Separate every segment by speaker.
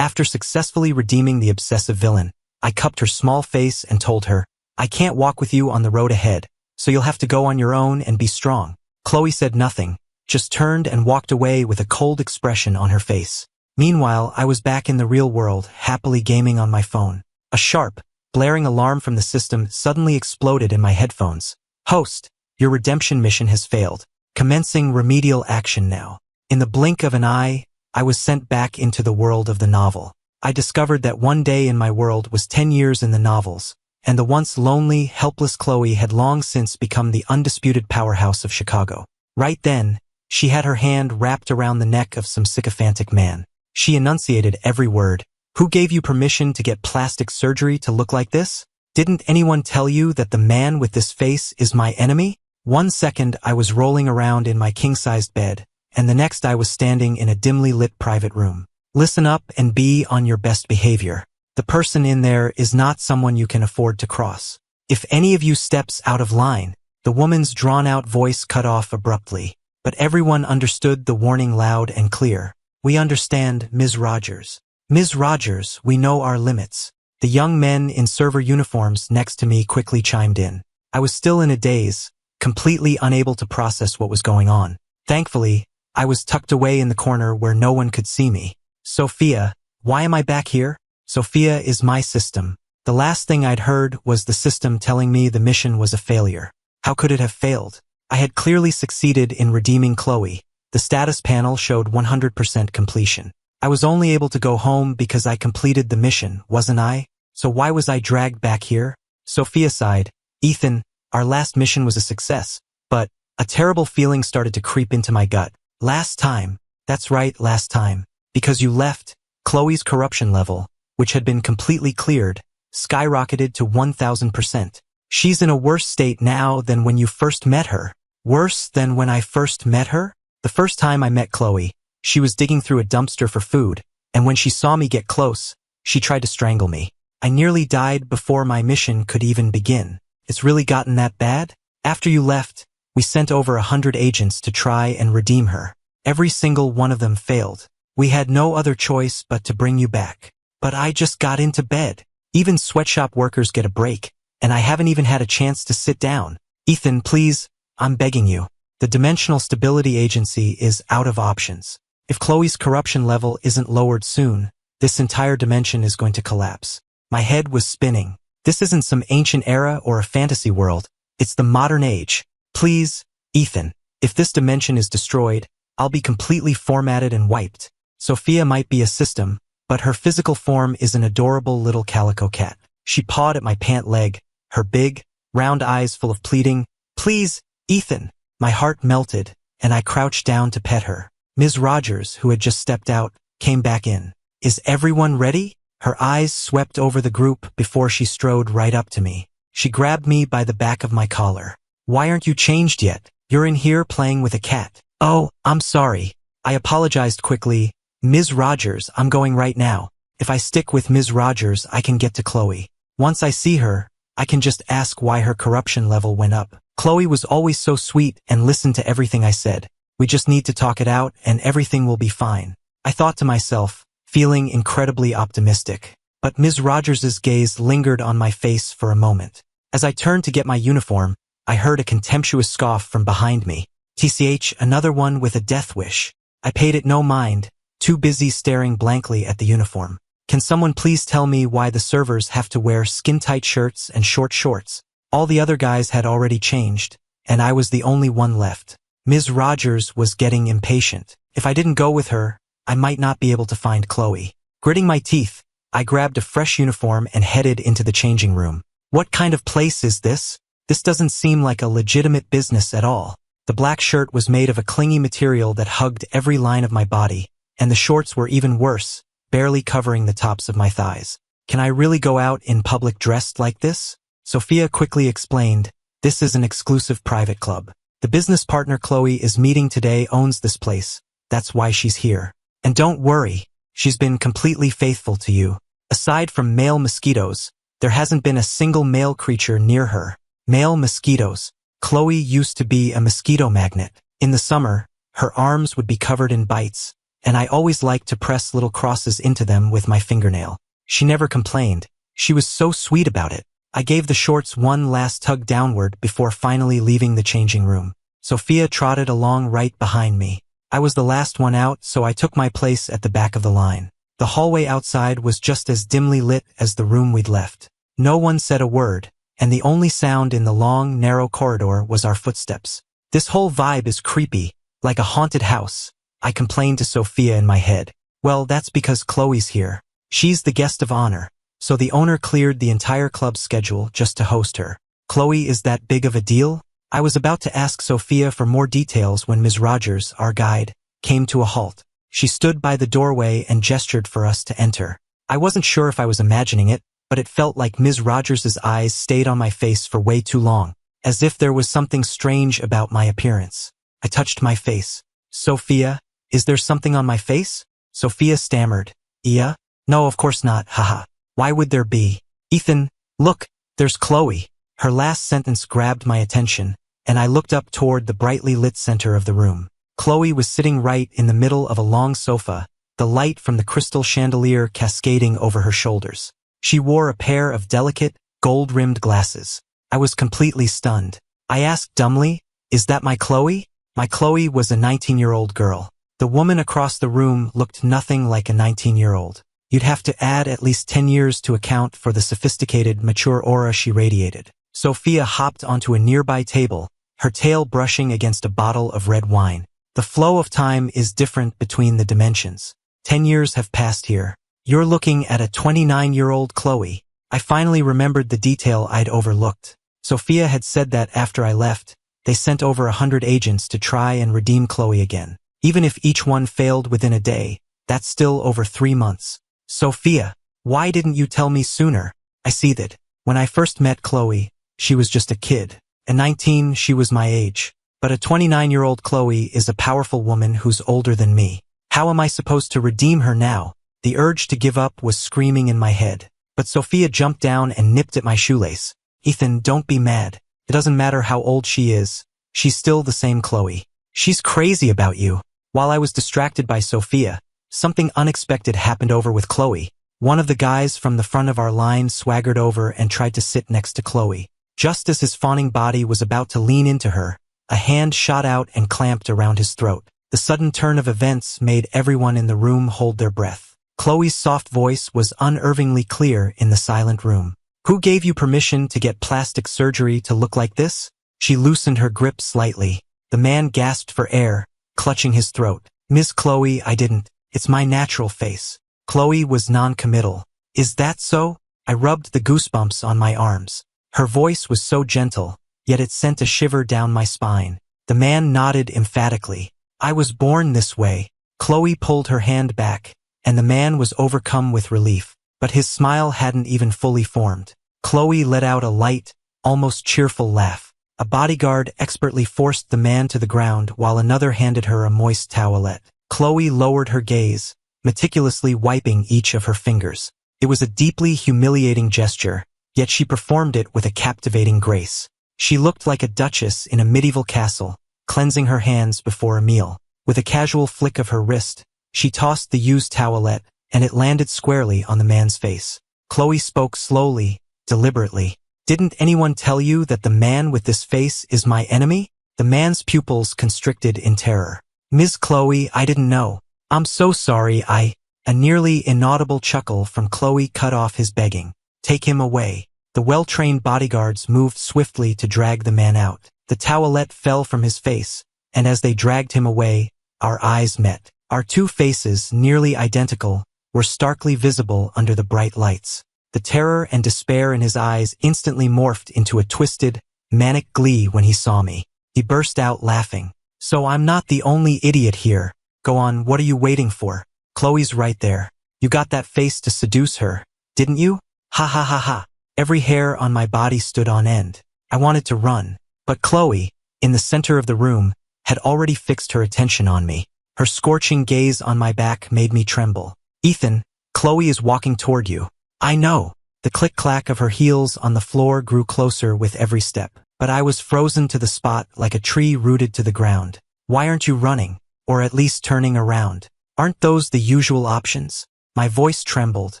Speaker 1: After successfully redeeming the obsessive villain, I cupped her small face and told her, "I can't walk with you on the road ahead, so you'll have to go on your own and be strong." Chloe said nothing, just turned and walked away with a cold expression on her face. Meanwhile, I was back in the real world, happily gaming on my phone. A sharp, blaring alarm from the system suddenly exploded in my headphones. "Host, your redemption mission has failed. Commencing remedial action now." In the blink of an eye, I was sent back into the world of the novel. I discovered that one day in my world was 10 years in the novels, and the once lonely, helpless Chloe had long since become the undisputed powerhouse of Chicago. Right then, she had her hand wrapped around the neck of some sycophantic man. She enunciated every word. "Who gave you permission to get plastic surgery to look like this? Didn't anyone tell you that the man with this face is my enemy?" 1 second I was rolling around in my king-sized bed, and the next I was standing in a dimly lit private room. "Listen up and be on your best behavior. The person in there is not someone you can afford to cross. If any of you steps out of line," the woman's drawn-out voice cut off abruptly. But everyone understood the warning loud and clear. "We understand, Ms. Rogers. Ms. Rogers, we know our limits." The young men in server uniforms next to me quickly chimed in. I was still in a daze, completely unable to process what was going on. Thankfully, I was tucked away in the corner where no one could see me. "Sophia, why am I back here?" Sophia is my system. The last thing I'd heard was the system telling me the mission was a failure. How could it have failed? I had clearly succeeded in redeeming Chloe. The status panel showed 100% completion. I was only able to go home because I completed the mission, wasn't I? So why was I dragged back here? Sophia sighed. "Ethan, our last mission was a success, but a terrible feeling started to creep into my gut. Last time, that's right, last time, because you left, Chloe's corruption level, which had been completely cleared, skyrocketed to 1000%. She's in a worse state now than when you first met her." "Worse than when I first met her?" "The first time I met Chloe, she was digging through a dumpster for food, and when she saw me get close, she tried to strangle me. I nearly died before my mission could even begin." "It's really gotten that bad?" "After you left, we sent over 100 agents to try and redeem her. Every single one of them failed. We had no other choice but to bring you back." "But I just got into bed. Even sweatshop workers get a break, and I haven't even had a chance to sit down." "Ethan, please, I'm begging you. The Dimensional Stability Agency is out of options. If Chloe's corruption level isn't lowered soon, this entire dimension is going to collapse." My head was spinning. This isn't some ancient era or a fantasy world. It's the modern age. "Please, Ethan, if this dimension is destroyed, I'll be completely formatted and wiped." Sophia might be a system, but her physical form is an adorable little calico cat. She pawed at my pant leg, her big, round eyes full of pleading. "Please, Ethan." My heart melted, and I crouched down to pet her. Ms. Rogers, who had just stepped out, came back in. "Is everyone ready?" Her eyes swept over the group before she strode right up to me. She grabbed me by the back of my collar. "Why aren't you changed yet? You're in here playing with a cat." "Oh, I'm sorry." I apologized quickly. "Ms. Rogers, I'm going right now. If I stick with Ms. Rogers, I can get to Chloe. Once I see her, I can just ask why her corruption level went up. Chloe was always so sweet and listened to everything I said. We just need to talk it out and everything will be fine." I thought to myself, feeling incredibly optimistic. But Ms. Rogers's gaze lingered on my face for a moment. As I turned to get my uniform, I heard a contemptuous scoff from behind me. "TCH, another one with a death wish." I paid it no mind, too busy staring blankly at the uniform. "Can someone please tell me why the servers have to wear skin-tight shirts and short shorts?" All the other guys had already changed, and I was the only one left. Ms. Rogers was getting impatient. If I didn't go with her, I might not be able to find Chloe. Gritting my teeth, I grabbed a fresh uniform and headed into the changing room. What kind of place is this? This doesn't seem like a legitimate business at all. The black shirt was made of a clingy material that hugged every line of my body, and the shorts were even worse, barely covering the tops of my thighs. Can I really go out in public dressed like this? Sophia quickly explained, "This is an exclusive private club. The business partner Chloe is meeting today owns this place. That's why she's here. And don't worry, she's been completely faithful to you. Aside from male mosquitoes, there hasn't been a single male creature near her." Male mosquitoes. Chloe used to be a mosquito magnet. In the summer, her arms would be covered in bites, and I always liked to press little crosses into them with my fingernail. She never complained. She was so sweet about it. I gave the shorts one last tug downward before finally leaving the changing room. Sophia trotted along right behind me. I was the last one out, so I took my place at the back of the line. The hallway outside was just as dimly lit as the room we'd left. No one said a word, and the only sound in the long, narrow corridor was our footsteps. This whole vibe is creepy, like a haunted house, I complained to Sophia in my head. Well, that's because Chloe's here. She's the guest of honor, so the owner cleared the entire club's schedule just to host her. Chloe is that big of a deal? I was about to ask Sophia for more details when Ms. Rogers, our guide, came to a halt. She stood by the doorway and gestured for us to enter. I wasn't sure if I was imagining it, but it felt like Ms. Rogers' eyes stayed on my face for way too long, as if there was something strange about my appearance. I touched my face. Sophia, is there something on my face? Sophia stammered. Yeah? No, of course not, haha. Why would there be? Ethan, look, there's Chloe. Her last sentence grabbed my attention, and I looked up toward the brightly lit center of the room. Chloe was sitting right in the middle of a long sofa, the light from the crystal chandelier cascading over her shoulders. She wore a pair of delicate, gold-rimmed glasses. I was completely stunned. I asked dumbly, is that my Chloe? My Chloe was a 19-year-old girl. The woman across the room looked nothing like a 19-year-old. You'd have to add at least 10 years to account for the sophisticated, mature aura she radiated. Sophia hopped onto a nearby table, her tail brushing against a bottle of red wine. The flow of time is different between the dimensions. 10 years have passed here. You're looking at a 29-year-old Chloe. I finally remembered the detail I'd overlooked. Sophia had said that after I left, they sent over 100 agents to try and redeem Chloe again. Even if each one failed within a day, that's still over 3 months. Sophia, why didn't you tell me sooner? I seethed. When I first met Chloe, she was just a kid. At 19, she was my age. But a 29-year-old Chloe is a powerful woman who's older than me. How am I supposed to redeem her now? The urge to give up was screaming in my head. But Sophia jumped down and nipped at my shoelace. Ethan, don't be mad. It doesn't matter how old she is. She's still the same Chloe. She's crazy about you. While I was distracted by Sophia, something unexpected happened over with Chloe. One of the guys from the front of our line swaggered over and tried to sit next to Chloe. Just as his fawning body was about to lean into her, a hand shot out and clamped around his throat. The sudden turn of events made everyone in the room hold their breath. Chloe's soft voice was unnervingly clear in the silent room. Who gave you permission to get plastic surgery to look like this? She loosened her grip slightly. The man gasped for air, clutching his throat. Miss Chloe, I didn't. It's my natural face. Chloe was non-committal. Is that so? I rubbed the goosebumps on my arms. Her voice was so gentle, yet it sent a shiver down my spine. The man nodded emphatically. I was born this way. Chloe pulled her hand back, and the man was overcome with relief. But his smile hadn't even fully formed. Chloe let out a light, almost cheerful laugh. A bodyguard expertly forced the man to the ground while another handed her a moist towelette. Chloe lowered her gaze, meticulously wiping each of her fingers. It was a deeply humiliating gesture, yet she performed it with a captivating grace. She looked like a duchess in a medieval castle, cleansing her hands before a meal. With a casual flick of her wrist, she tossed the used towelette, and it landed squarely on the man's face. Chloe spoke slowly, deliberately. Didn't anyone tell you that the man with this face is my enemy? The man's pupils constricted in terror. Ms. Chloe, I didn't know. I'm so sorry, A nearly inaudible chuckle from Chloe cut off his begging. Take him away. The well-trained bodyguards moved swiftly to drag the man out. The towelette fell from his face, and as they dragged him away, our eyes met. Our two faces, nearly identical, were starkly visible under the bright lights. The terror and despair in his eyes instantly morphed into a twisted, manic glee when he saw me. He burst out laughing. So I'm not the only idiot here. Go on, what are you waiting for? Chloe's right there. You got that face to seduce her, didn't you? Ha ha ha ha. Every hair on my body stood on end. I wanted to run, but Chloe, in the center of the room, had already fixed her attention on me. Her scorching gaze on my back made me tremble. Ethan, Chloe is walking toward you. I know. The click-clack of her heels on the floor grew closer with every step, but I was frozen to the spot like a tree rooted to the ground. Why aren't you running, or at least turning around? Aren't those the usual options? My voice trembled.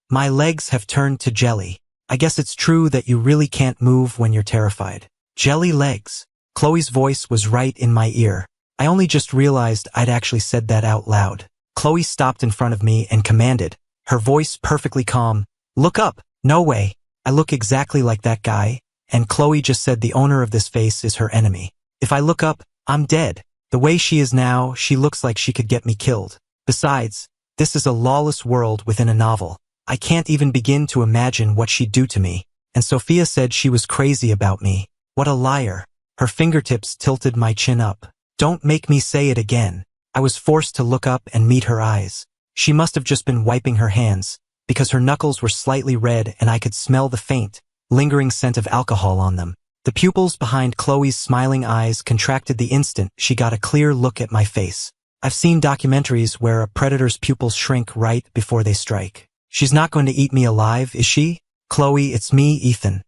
Speaker 1: My legs have turned to jelly. I guess it's true that you really can't move when you're terrified. Jelly legs. Chloe's voice was right in my ear. I only just realized I'd actually said that out loud. Chloe stopped in front of me and commanded, her voice perfectly calm, "Look up." No way. I look exactly like that guy, and Chloe just said the owner of this face is her enemy. If I look up, I'm dead. The way she is now, she looks like she could get me killed. Besides, this is a lawless world within a novel. I can't even begin to imagine what she'd do to me. And Sophia said she was crazy about me. What a liar. Her fingertips tilted my chin up. Don't make me say it again. I was forced to look up and meet her eyes. She must have just been wiping her hands, because her knuckles were slightly red and I could smell the faint, lingering scent of alcohol on them. The pupils behind Chloe's smiling eyes contracted the instant she got a clear look at my face. I've seen documentaries where a predator's pupils shrink right before they strike. She's not going to eat me alive, is she? Chloe, it's me, Ethan.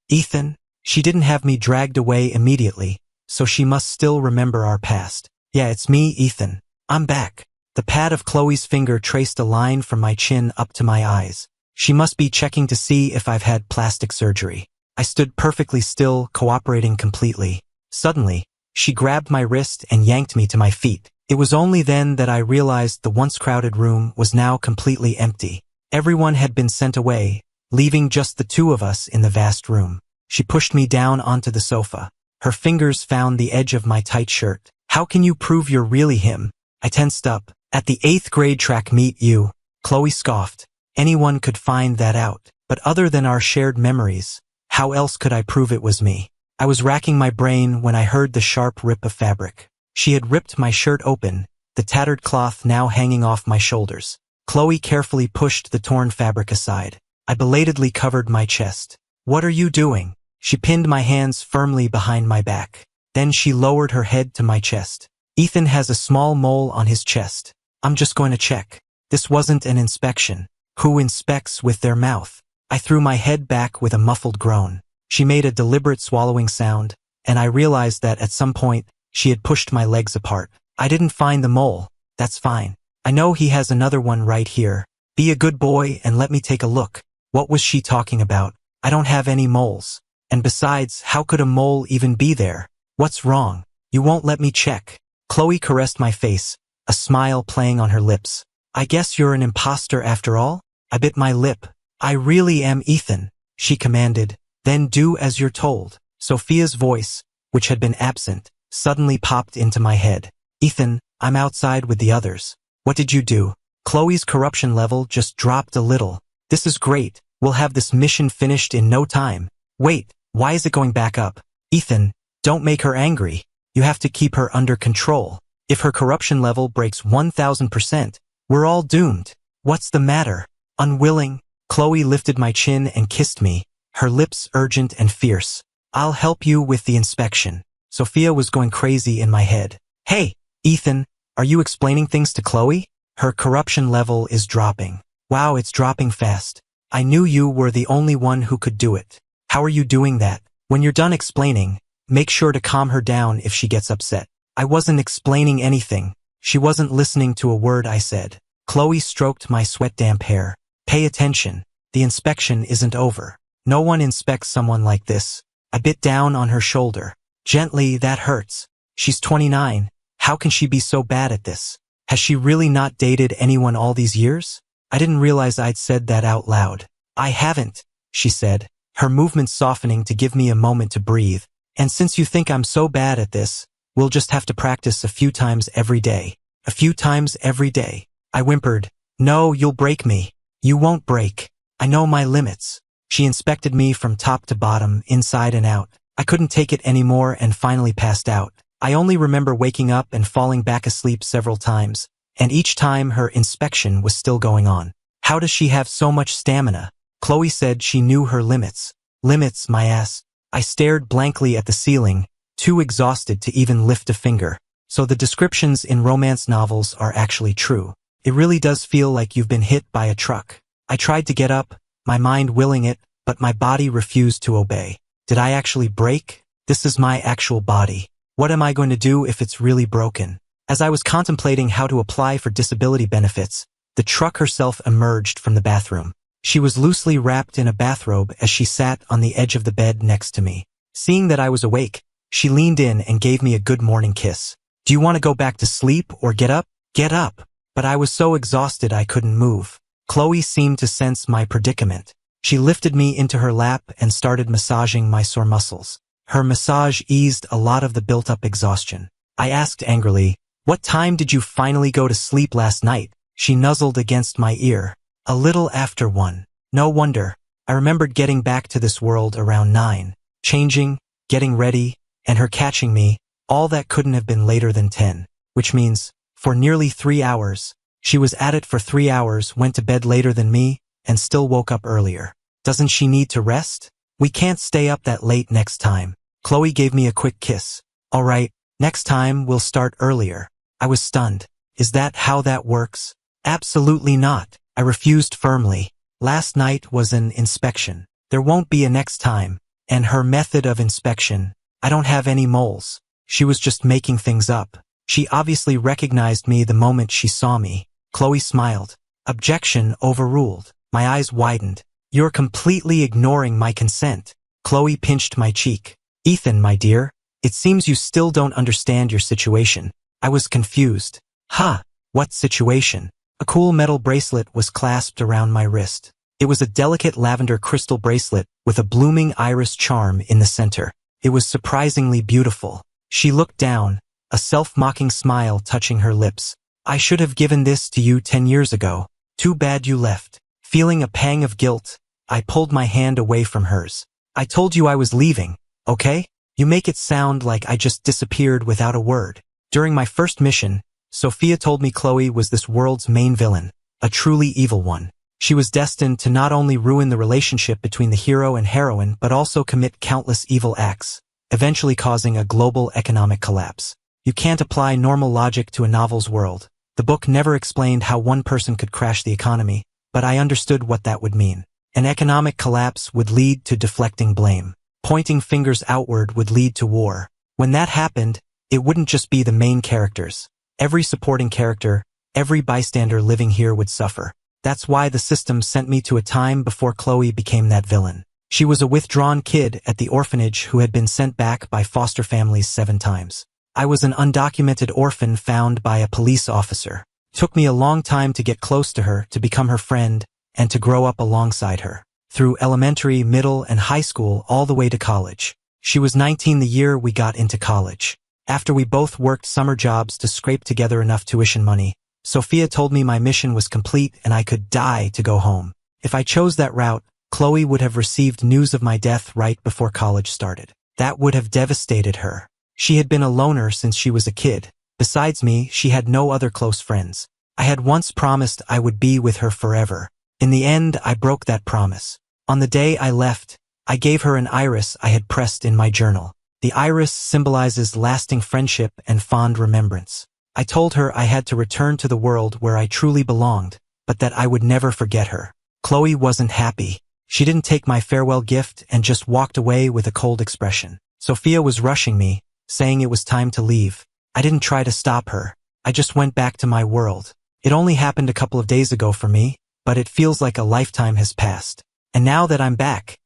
Speaker 1: Ethan? She didn't have me dragged away immediately, so she must still remember our past. Yeah, it's me, Ethan. I'm back. The pad of Chloe's finger traced a line from my chin up to my eyes. She must be checking to see if I've had plastic surgery. I stood perfectly still, cooperating completely. Suddenly, she grabbed my wrist and yanked me to my feet. It was only then that I realized the once crowded room was now completely empty. Everyone had been sent away, leaving just the two of us in the vast room. She pushed me down onto the sofa. Her fingers found the edge of my tight shirt. How can you prove you're really him? I tensed up. At the 8th grade track meet, you. Chloe scoffed. Anyone could find that out. But other than our shared memories, how else could I prove it was me? I was racking my brain when I heard the sharp rip of fabric. She had ripped my shirt open, the tattered cloth now hanging off my shoulders. Chloe carefully pushed the torn fabric aside. I belatedly covered my chest. What are you doing? She pinned my hands firmly behind my back. Then she lowered her head to my chest. Ethan has a small mole on his chest. I'm just going to check. This wasn't an inspection. Who inspects with their mouth? I threw my head back with a muffled groan. She made a deliberate swallowing sound, and I realized that at some point, she had pushed my legs apart. I didn't find the mole. That's fine. I know he has another one right here. Be a good boy and let me take a look. What was she talking about? I don't have any moles. And besides, how could a mole even be there? What's wrong? You won't let me check. Chloe caressed my face, a smile playing on her lips. I guess you're an imposter after all? I bit my lip. I really am Ethan, she commanded. Then do as you're told. Sophia's voice, which had been absent, suddenly popped into my head. Ethan, I'm outside with the others. What did you do? Chloe's corruption level just dropped a little. This is great. We'll have this mission finished in no time. Wait, why is it going back up? Ethan, don't make her angry. You have to keep her under control. If her corruption level breaks 1000%, we're all doomed. What's the matter? Unwilling? Chloe lifted my chin and kissed me, her lips urgent and fierce. I'll help you with the inspection. Sophia was going crazy in my head. Hey, Ethan, are you explaining things to Chloe? Her corruption level is dropping. Wow, it's dropping fast. I knew you were the only one who could do it. How are you doing that? When you're done explaining, make sure to calm her down if she gets upset. I wasn't explaining anything. She wasn't listening to a word I said. Chloe stroked my sweat-damp hair. Pay attention. The inspection isn't over. No one inspects someone like this. I bit down on her shoulder. Gently, that hurts. She's 29. How can she be so bad at this? Has she really not dated anyone all these years? I didn't realize I'd said that out loud. I haven't, she said, her movements softening to give me a moment to breathe. And since you think I'm so bad at this, we'll just have to practice a few times every day. A few times every day. I whimpered. No, you'll break me. You won't break. I know my limits. She inspected me from top to bottom, inside and out. I couldn't take it anymore and finally passed out. I only remember waking up and falling back asleep several times, and each time her inspection was still going on. How does she have so much stamina? Chloe said she knew her limits. Limits, my ass. I stared blankly at the ceiling, too exhausted to even lift a finger. So the descriptions in romance novels are actually true. It really does feel like you've been hit by a truck. I tried to get up, my mind willing it, but my body refused to obey. Did I actually break? This is my actual body. What am I going to do if it's really broken? As I was contemplating how to apply for disability benefits, the truck herself emerged from the bathroom. She was loosely wrapped in a bathrobe as she sat on the edge of the bed next to me. Seeing that I was awake, she leaned in and gave me a good morning kiss. "Do you want to go back to sleep or get up?" "Get up." But I was so exhausted I couldn't move. Chloe seemed to sense my predicament. She lifted me into her lap and started massaging my sore muscles. Her massage eased a lot of the built-up exhaustion. I asked angrily, "What time did you finally go to sleep last night?" She nuzzled against my ear. "A little after 1. No wonder. I remembered getting back to this world around 9. Changing, getting ready, and her catching me, all that couldn't have been later than 10. Which means, for nearly 3 hours. She was at it for 3 hours, went to bed later than me, and still woke up earlier. Doesn't she need to rest? We can't stay up that late next time." Chloe gave me a quick kiss. "All right, next time we'll start earlier." I was stunned. "Is that how that works?" "Absolutely not," I refused firmly. "Last night was an inspection. There won't be a next time. And her method of inspection, I don't have any moles. She was just making things up. She obviously recognized me the moment she saw me." Chloe smiled. "Objection overruled." My eyes widened. "You're completely ignoring my consent." Chloe pinched my cheek. "Ethan, my dear, it seems you still don't understand your situation." I was confused. "Huh, what situation?" A cool metal bracelet was clasped around my wrist. It was a delicate lavender crystal bracelet with a blooming iris charm in the center. It was surprisingly beautiful. She looked down, a self-mocking smile touching her lips. "I should have given this to you 10 years ago. Too bad you left." Feeling a pang of guilt, I pulled my hand away from hers. "I told you I was leaving, okay? You make it sound like I just disappeared without a word." During my first mission, Sophia told me Chloe was this world's main villain, a truly evil one. She was destined to not only ruin the relationship between the hero and heroine, but also commit countless evil acts, eventually causing a global economic collapse. You can't apply normal logic to a novel's world. The book never explained how one person could crash the economy, but I understood what that would mean. An economic collapse would lead to deflecting blame. Pointing fingers outward would lead to war. When that happened, it wouldn't just be the main characters. Every supporting character, every bystander living here would suffer. That's why the system sent me to a time before Chloe became that villain. She was a withdrawn kid at the orphanage who had been sent back by foster families 7 times. I was an undocumented orphan found by a police officer. It took me a long time to get close to her, to become her friend, and to grow up alongside her. Through elementary, middle, and high school, all the way to college. She was 19 the year we got into college. After we both worked summer jobs to scrape together enough tuition money, Sophia told me my mission was complete and I could die to go home. If I chose that route, Chloe would have received news of my death right before college started. That would have devastated her. She had been a loner since she was a kid. Besides me, she had no other close friends. I had once promised I would be with her forever. In the end, I broke that promise. On the day I left, I gave her an iris I had pressed in my journal. The iris symbolizes lasting friendship and fond remembrance. I told her I had to return to the world where I truly belonged, but that I would never forget her. Chloe wasn't happy. She didn't take my farewell gift and just walked away with a cold expression. Sophia was rushing me, saying it was time to leave. I didn't try to stop her. I just went back to my world. It only happened a couple of days ago for me, but it feels like a lifetime has passed. And now that I'm back,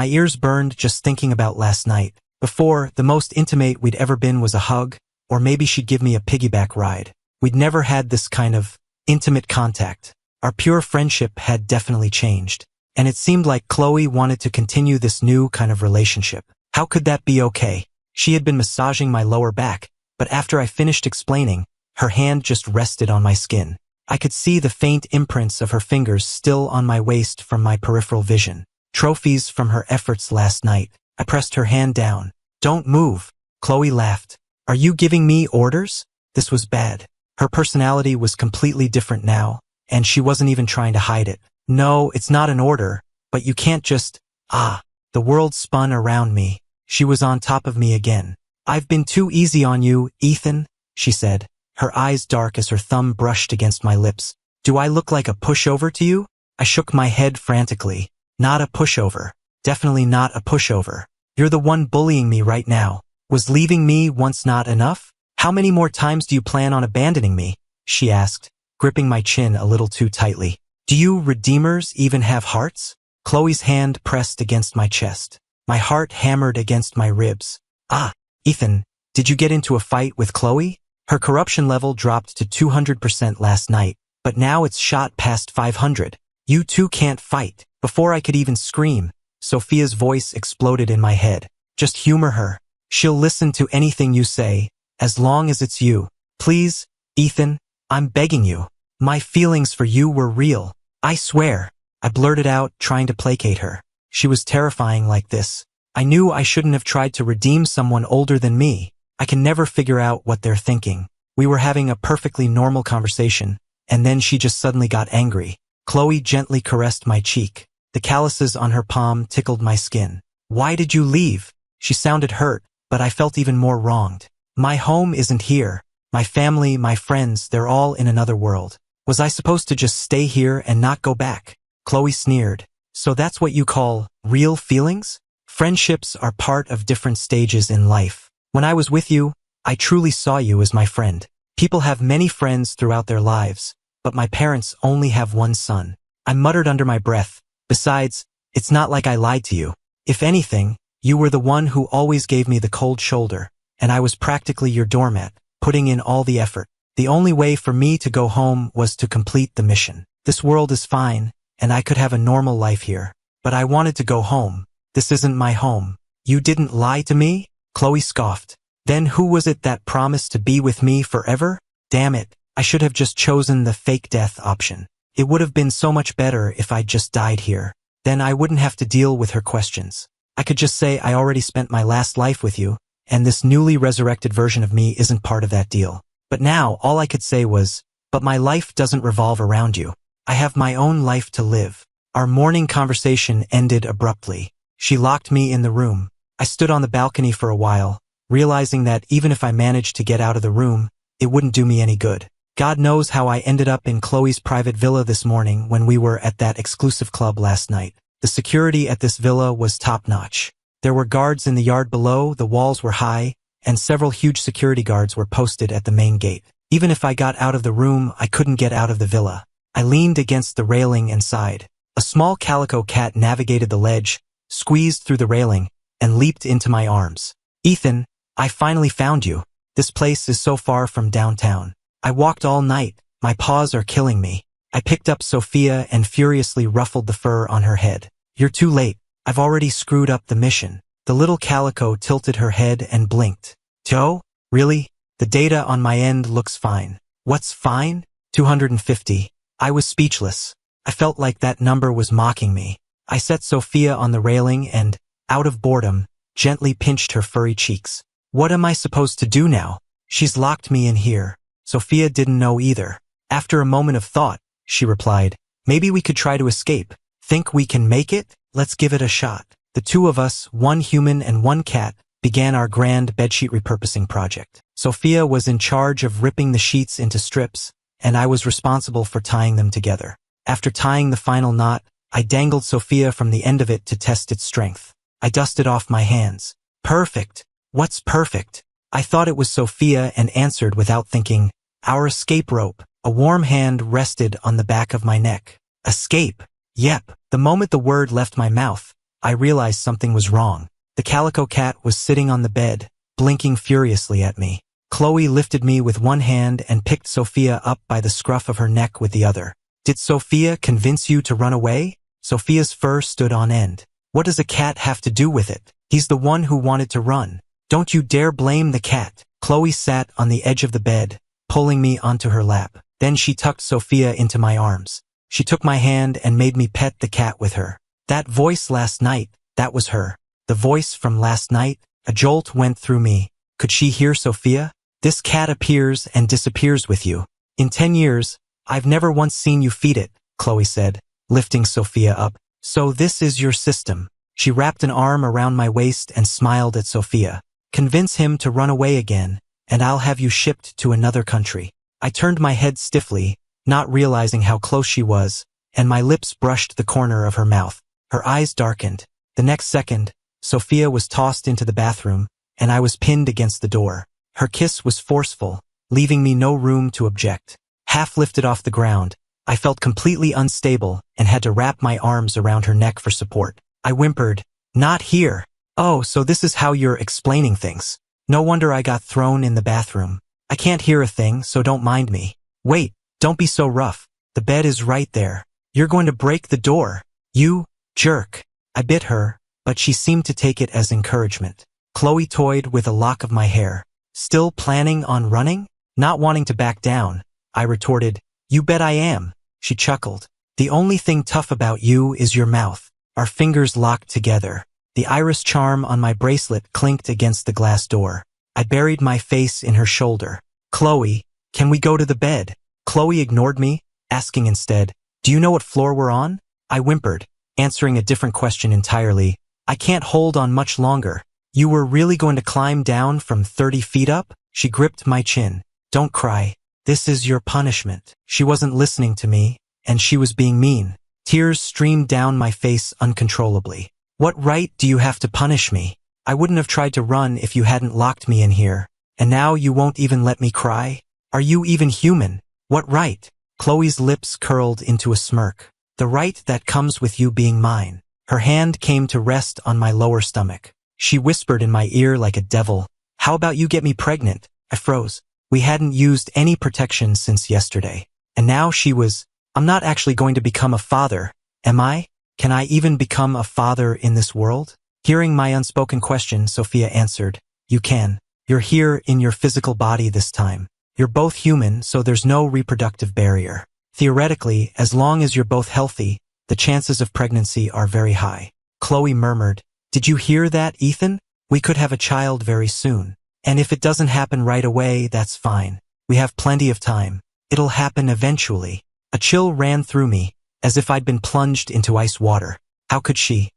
Speaker 1: my ears burned just thinking about last night. Before, the most intimate we'd ever been was a hug, or maybe she'd give me a piggyback ride. We'd never had this kind of intimate contact. Our pure friendship had definitely changed. And it seemed like Chloe wanted to continue this new kind of relationship. How could that be okay? She had been massaging my lower back, but after I finished explaining, her hand just rested on my skin. I could see the faint imprints of her fingers still on my waist from my peripheral vision. Trophies from her efforts last night. I pressed her hand down. "Don't move." Chloe laughed. "Are you giving me orders?" This was bad. Her personality was completely different now, and she wasn't even trying to hide it. "No, it's not an order, but you can't just..." The world spun around me. She was on top of me again. "I've been too easy on you, Ethan," she said, her eyes dark as her thumb brushed against my lips. "Do I look like a pushover to you?" I shook my head frantically. "Not a pushover. Definitely not a pushover. You're the one bullying me right now. Was leaving me once not enough? How many more times do you plan on abandoning me? She asked, gripping my chin a little too tightly. Do you redeemers even have hearts? Chloe's hand pressed against my chest. My heart hammered against my ribs. Ah, Ethan, did you get into a fight with Chloe? Her corruption level dropped to 200% last night, but now it's shot past 500. You two can't fight. Before I could even scream, Sophia's voice exploded in my head. Just humor her. She'll listen to anything you say, as long as it's you. Please, Ethan, I'm begging you. My feelings for you were real. I swear. I blurted out, trying to placate her. She was terrifying like this. I knew I shouldn't have tried to redeem someone older than me. I can never figure out what they're thinking. We were having a perfectly normal conversation, and then she just suddenly got angry. Chloe gently caressed my cheek. The calluses on her palm tickled my skin. Why did you leave? She sounded hurt, but I felt even more wronged. My home isn't here. My family, my friends, they're all in another world. Was I supposed to just stay here and not go back? Chloe sneered. So that's what you call real feelings? Friendships are part of different stages in life. When I was with you, I truly saw you as my friend. People have many friends throughout their lives, but my parents only have one son. I muttered under my breath. Besides, it's not like I lied to you. If anything, you were the one who always gave me the cold shoulder, and I was practically your doormat, putting in all the effort. The only way for me to go home was to complete the mission. This world is fine, and I could have a normal life here. But I wanted to go home. This isn't my home. You didn't lie to me? Chloe scoffed. Then who was it that promised to be with me forever? Damn it, I should have just chosen the fake death option. It would have been so much better if I'd just died here. Then I wouldn't have to deal with her questions. I could just say I already spent my last life with you, and this newly resurrected version of me isn't part of that deal. But now all I could say was, but my life doesn't revolve around you. I have my own life to live. Our morning conversation ended abruptly. She locked me in the room. I stood on the balcony for a while, realizing that even if I managed to get out of the room, it wouldn't do me any good. God knows how I ended up in Chloe's private villa this morning when we were at that exclusive club last night. The security at this villa was top-notch. There were guards in the yard below, the walls were high, and several huge security guards were posted at the main gate. Even if I got out of the room, I couldn't get out of the villa. I leaned against the railing and sighed. A small calico cat navigated the ledge, squeezed through the railing, and leaped into my arms. Ethan, I finally found you. This place is so far from downtown. I walked all night. My paws are killing me. I picked up Sophia and furiously ruffled the fur on her head. You're too late. I've already screwed up the mission. The little calico tilted her head and blinked. Joe? Really? The data on my end looks fine. What's fine? 250. I was speechless. I felt like that number was mocking me. I set Sophia on the railing and, out of boredom, gently pinched her furry cheeks. What am I supposed to do now? She's locked me in here. Sophia didn't know either. After a moment of thought, she replied, maybe we could try to escape. Think we can make it? Let's give it a shot. The two of us, one human and one cat, began our grand bedsheet repurposing project. Sophia was in charge of ripping the sheets into strips, and I was responsible for tying them together. After tying the final knot, I dangled Sophia from the end of it to test its strength. I dusted off my hands. Perfect. What's perfect? I thought it was Sophia and answered without thinking, our escape rope. A warm hand rested on the back of my neck. Escape. Yep. The moment the word left my mouth, I realized something was wrong. The calico cat was sitting on the bed, blinking furiously at me. Chloe lifted me with one hand and picked Sophia up by the scruff of her neck with the other. Did Sophia convince you to run away? Sophia's fur stood on end. What does a cat have to do with it? He's the one who wanted to run. Don't you dare blame the cat. Chloe sat on the edge of the bed, pulling me onto her lap. Then she tucked Sophia into my arms. She took my hand and made me pet the cat with her. That voice last night, that was her. The voice from last night. A jolt went through me. Could she hear Sophia? This cat appears and disappears with you. In 10 years, I've never once seen you feed it, Chloe said, lifting Sophia up. So this is your system. She wrapped an arm around my waist and smiled at Sophia. Convince him to run away again, and I'll have you shipped to another country. I turned my head stiffly, not realizing how close she was, and my lips brushed the corner of her mouth. Her eyes darkened. The next second, Sophia was tossed into the bathroom, and I was pinned against the door. Her kiss was forceful, leaving me no room to object. Half lifted off the ground, I felt completely unstable and had to wrap my arms around her neck for support. I whimpered, "Not here." "Oh, so this is how you're explaining things. No wonder I got thrown in the bathroom. I can't hear a thing, so don't mind me." "Wait, don't be so rough. The bed is right there. You're going to break the door. You jerk." I bit her, but she seemed to take it as encouragement. Chloe toyed with a lock of my hair. "Still planning on running?" Not wanting to back down, I retorted, "You bet I am." She chuckled. "The only thing tough about you is your mouth." Our fingers locked together. The iris charm on my bracelet clinked against the glass door. I buried my face in her shoulder. "Chloe, can we go to the bed?" Chloe ignored me, asking instead, "Do you know what floor we're on?" I whimpered, answering a different question entirely. "I can't hold on much longer." "You were really going to climb down from 30 feet up?" She gripped my chin. "Don't cry. This is your punishment." She wasn't listening to me, and she was being mean. Tears streamed down my face uncontrollably. "What right do you have to punish me? I wouldn't have tried to run if you hadn't locked me in here. And now you won't even let me cry? Are you even human? What right?" Chloe's lips curled into a smirk. "The right that comes with you being mine." Her hand came to rest on my lower stomach. She whispered in my ear like a devil, "How about you get me pregnant?" I froze. We hadn't used any protection since yesterday. And now she was, "I'm not actually going to become a father, am I? Can I even become a father in this world?" Hearing my unspoken question, Sophia answered, "You can. You're here in your physical body this time. You're both human, so there's no reproductive barrier. Theoretically, as long as you're both healthy, the chances of pregnancy are very high." Chloe murmured, "Did you hear that, Ethan? We could have a child very soon. And if it doesn't happen right away, that's fine. We have plenty of time. It'll happen eventually." A chill ran through me, as if I'd been plunged into ice water. How could she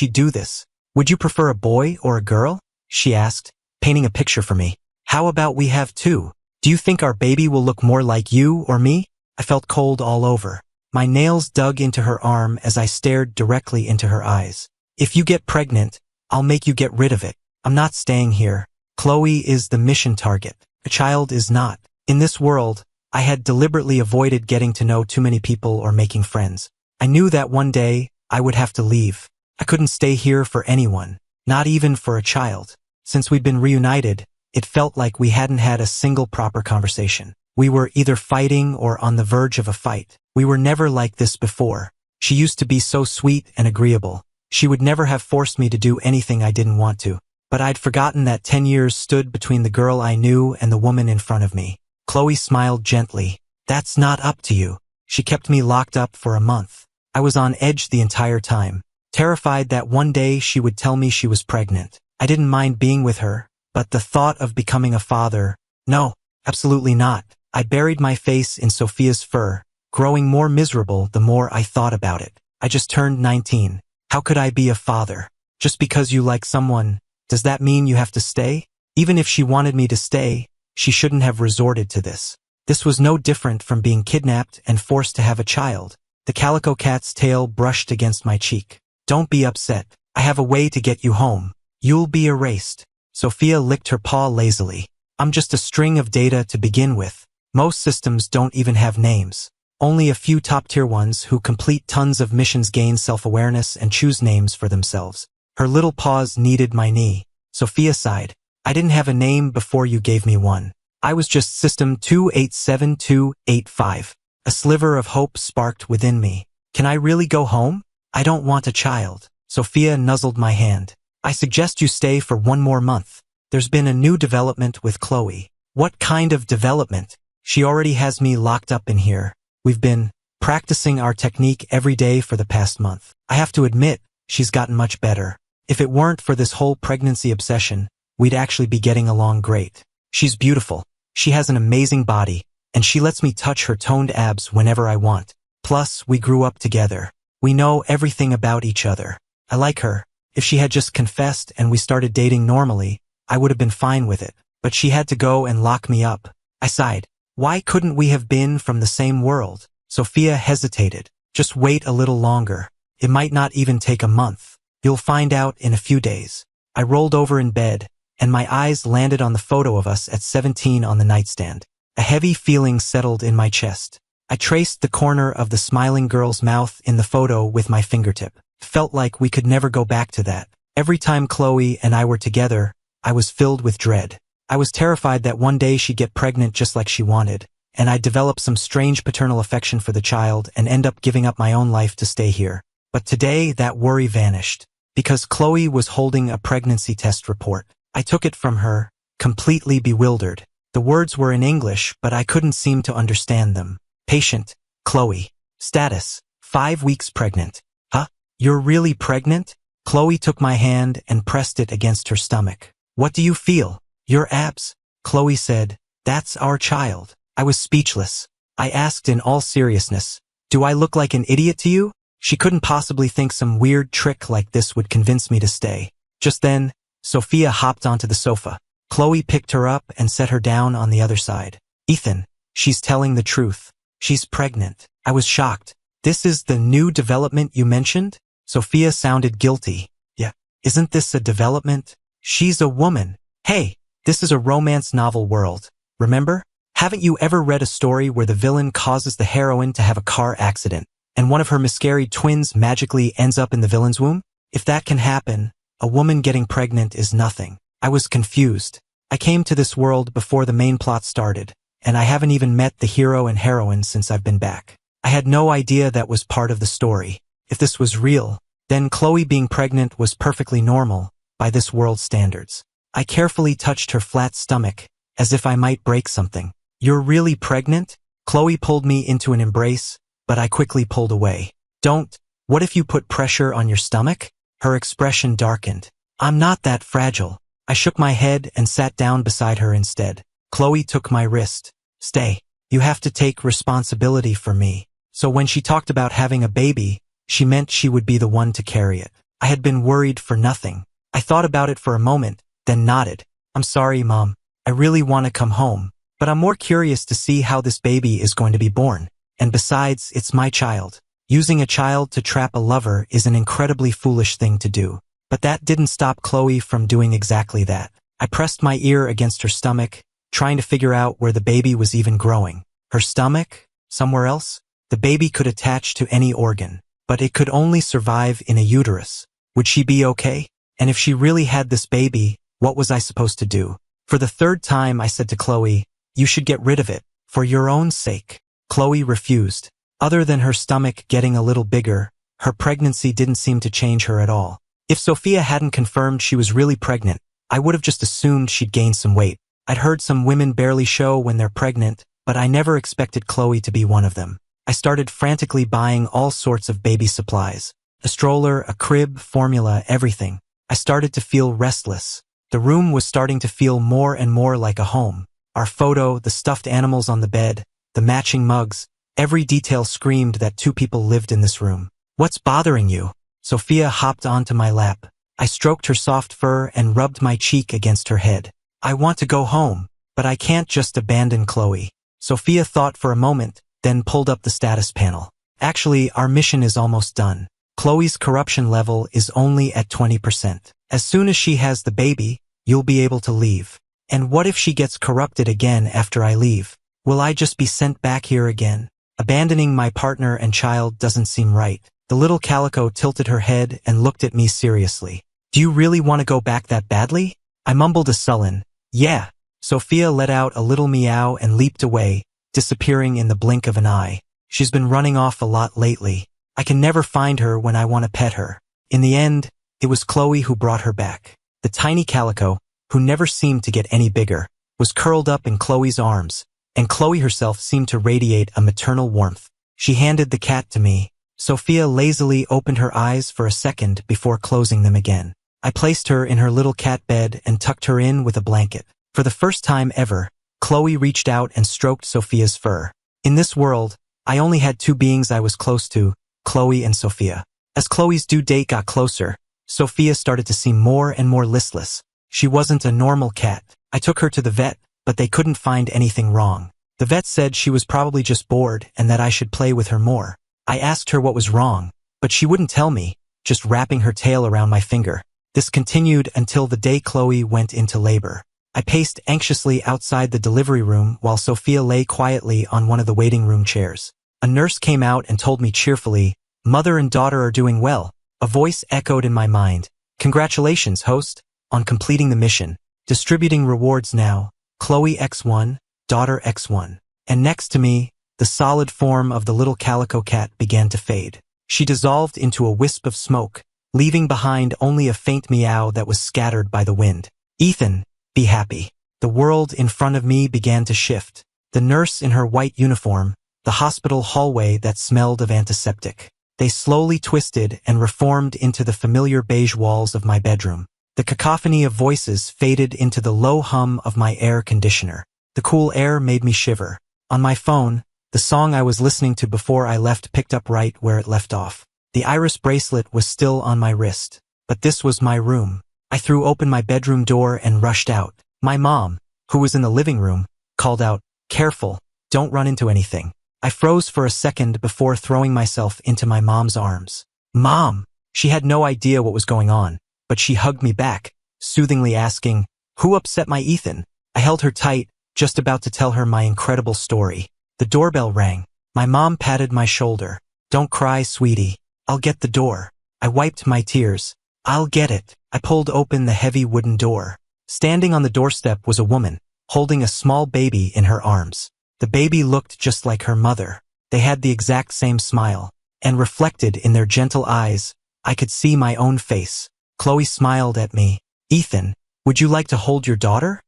Speaker 1: do this? "Would you prefer a boy or a girl?" she asked, painting a picture for me. "How about we have two? Do you think our baby will look more like you or me?" I felt cold all over. My nails dug into her arm as I stared directly into her eyes. "If you get pregnant, I'll make you get rid of it. I'm not staying here. Chloe is the mission target. A child is not." In this world, I had deliberately avoided getting to know too many people or making friends. I knew that one day, I would have to leave. I couldn't stay here for anyone, not even for a child. Since we'd been reunited, it felt like we hadn't had a single proper conversation. We were either fighting or on the verge of a fight. We were never like this before. She used to be so sweet and agreeable. She would never have forced me to do anything I didn't want to. But I'd forgotten that 10 years stood between the girl I knew and the woman in front of me. Chloe smiled gently. "That's not up to you." She kept me locked up for a month. I was on edge the entire time, terrified that one day she would tell me she was pregnant. I didn't mind being with her, but the thought of becoming a father, no, absolutely not. I buried my face in Sophia's fur, growing more miserable the more I thought about it. I just turned 19. How could I be a father? Just because you like someone, does that mean you have to stay? Even if she wanted me to stay, she shouldn't have resorted to this. This was no different from being kidnapped and forced to have a child. The calico cat's tail brushed against my cheek. "Don't be upset. I have a way to get you home. You'll be erased." Sophia licked her paw lazily. "I'm just a string of data to begin with. Most systems don't even have names. Only a few top-tier ones who complete tons of missions gain self-awareness and choose names for themselves." Her little paws kneaded my knee. Sophia sighed. "I didn't have a name before you gave me one. I was just System 287285. A sliver of hope sparked within me. "Can I really go home? I don't want a child." Sophia nuzzled my hand. "I suggest you stay for one more month. There's been a new development with Chloe." "What kind of development?" "She already has me locked up in here. We've been practicing our technique every day for the past month. I have to admit, she's gotten much better. If it weren't for this whole pregnancy obsession, we'd actually be getting along great. She's beautiful. She has an amazing body, and she lets me touch her toned abs whenever I want. Plus, we grew up together. We know everything about each other. I like her. If she had just confessed and we started dating normally, I would have been fine with it. But she had to go and lock me up." I sighed. "Why couldn't we have been from the same world?" Sophia hesitated. "Just wait a little longer. It might not even take a month. You'll find out in a few days." I rolled over in bed, and my eyes landed on the photo of us at 17 on the nightstand. A heavy feeling settled in my chest. I traced the corner of the smiling girl's mouth in the photo with my fingertip. Felt like we could never go back to that. Every time Chloe and I were together, I was filled with dread. I was terrified that one day she'd get pregnant just like she wanted, and I'd develop some strange paternal affection for the child and end up giving up my own life to stay here. But today, that worry vanished, because Chloe was holding a pregnancy test report. I took it from her, completely bewildered. The words were in English, but I couldn't seem to understand them. Patient, Chloe. Status, 5 weeks pregnant. Huh? You're really pregnant? Chloe took my hand and pressed it against her stomach. What do you feel? Your abs? Chloe said, that's our child. I was speechless. I asked in all seriousness, do I look like an idiot to you? She couldn't possibly think some weird trick like this would convince me to stay. Just then, Sophia hopped onto the sofa. Chloe picked her up and set her down on the other side. Ethan, she's telling the truth. She's pregnant. I was shocked. This is the new development you mentioned? Sophia sounded guilty. Yeah, isn't this a development? She's a woman. Hey, this is a romance novel world. Remember? Haven't you ever read a story where the villain causes the heroine to have a car accident, and one of her miscarried twins magically ends up in the villain's womb? If that can happen, a woman getting pregnant is nothing. I was confused. I came to this world before the main plot started, and I haven't even met the hero and heroine since I've been back. I had no idea that was part of the story. If this was real, then Chloe being pregnant was perfectly normal by this world's standards. I carefully touched her flat stomach, as if I might break something. You're really pregnant? Chloe pulled me into an embrace, but I quickly pulled away. Don't. What if you put pressure on your stomach? Her expression darkened. I'm not that fragile. I shook my head and sat down beside her instead. Chloe took my wrist. Stay. You have to take responsibility for me. So when she talked about having a baby, she meant she would be the one to carry it. I had been worried for nothing. I thought about it for a moment, then nodded. I'm sorry, Mom. I really want to come home, but I'm more curious to see how this baby is going to be born. And besides, it's my child. Using a child to trap a lover is an incredibly foolish thing to do. But that didn't stop Chloe from doing exactly that. I pressed my ear against her stomach, trying to figure out where the baby was even growing. Her stomach? Somewhere else? The baby could attach to any organ, but it could only survive in a uterus. Would she be okay? And if she really had this baby, what was I supposed to do? For the third time, I said to Chloe, you should get rid of it, for your own sake. Chloe refused. Other than her stomach getting a little bigger, her pregnancy didn't seem to change her at all. If Sophia hadn't confirmed she was really pregnant, I would have just assumed she'd gained some weight. I'd heard some women barely show when they're pregnant, but I never expected Chloe to be one of them. I started frantically buying all sorts of baby supplies. A stroller, a crib, formula, everything. I started to feel restless. The room was starting to feel more and more like a home. Our photo, the stuffed animals on the bed, the matching mugs, every detail screamed that two people lived in this room. What's bothering you? Sophia hopped onto my lap. I stroked her soft fur and rubbed my cheek against her head. I want to go home, but I can't just abandon Chloe. Sophia thought for a moment, then pulled up the status panel. Actually, our mission is almost done. Chloe's corruption level is only at 20%. As soon as she has the baby, you'll be able to leave. And what if she gets corrupted again after I leave? Will I just be sent back here again? Abandoning my partner and child doesn't seem right. The little calico tilted her head and looked at me seriously. Do you really want to go back that badly? I mumbled a sullen, yeah. Sophia let out a little meow and leaped away, disappearing in the blink of an eye. She's been running off a lot lately. I can never find her when I want to pet her. In the end, it was Chloe who brought her back. The tiny calico, who never seemed to get any bigger, was curled up in Chloe's arms, and Chloe herself seemed to radiate a maternal warmth. She handed the cat to me. Sophia lazily opened her eyes for a second before closing them again. I placed her in her little cat bed and tucked her in with a blanket. For the first time ever, Chloe reached out and stroked Sophia's fur. In this world, I only had two beings I was close to, Chloe and Sophia. As Chloe's due date got closer, Sophia started to seem more and more listless. She wasn't a normal cat. I took her to the vet, but they couldn't find anything wrong. The vet said she was probably just bored and that I should play with her more. I asked her what was wrong, but she wouldn't tell me, just wrapping her tail around my finger. This continued until the day Chloe went into labor. I paced anxiously outside the delivery room while Sophia lay quietly on one of the waiting room chairs. A nurse came out and told me cheerfully, "Mother and daughter are doing well." A voice echoed in my mind, "Congratulations, host, on completing the mission. Distributing rewards now. Chloe X1, daughter X1." And next to me, the solid form of the little calico cat began to fade. She dissolved into a wisp of smoke, leaving behind only a faint meow that was scattered by the wind. "Ethan, be happy." The world in front of me began to shift. The nurse in her white uniform, the hospital hallway that smelled of antiseptic. They slowly twisted and reformed into the familiar beige walls of my bedroom. The cacophony of voices faded into the low hum of my air conditioner. The cool air made me shiver. On my phone, the song I was listening to before I left picked up right where it left off. The iris bracelet was still on my wrist. But this was my room. I threw open my bedroom door and rushed out. My mom, who was in the living room, called out, "Careful, don't run into anything." I froze for a second before throwing myself into my mom's arms. "Mom!" She had no idea what was going on, but she hugged me back, soothingly asking, "Who upset my Ethan?" I held her tight, just about to tell her my incredible story. The doorbell rang. My mom patted my shoulder. "Don't cry, sweetie. I'll get the door." I wiped my tears. "I'll get it." I pulled open the heavy wooden door. Standing on the doorstep was a woman, holding a small baby in her arms. The baby looked just like her mother. They had the exact same smile, and reflected in their gentle eyes, I could see my own face. Chloe smiled at me. "Ethan, would you like to hold your daughter?"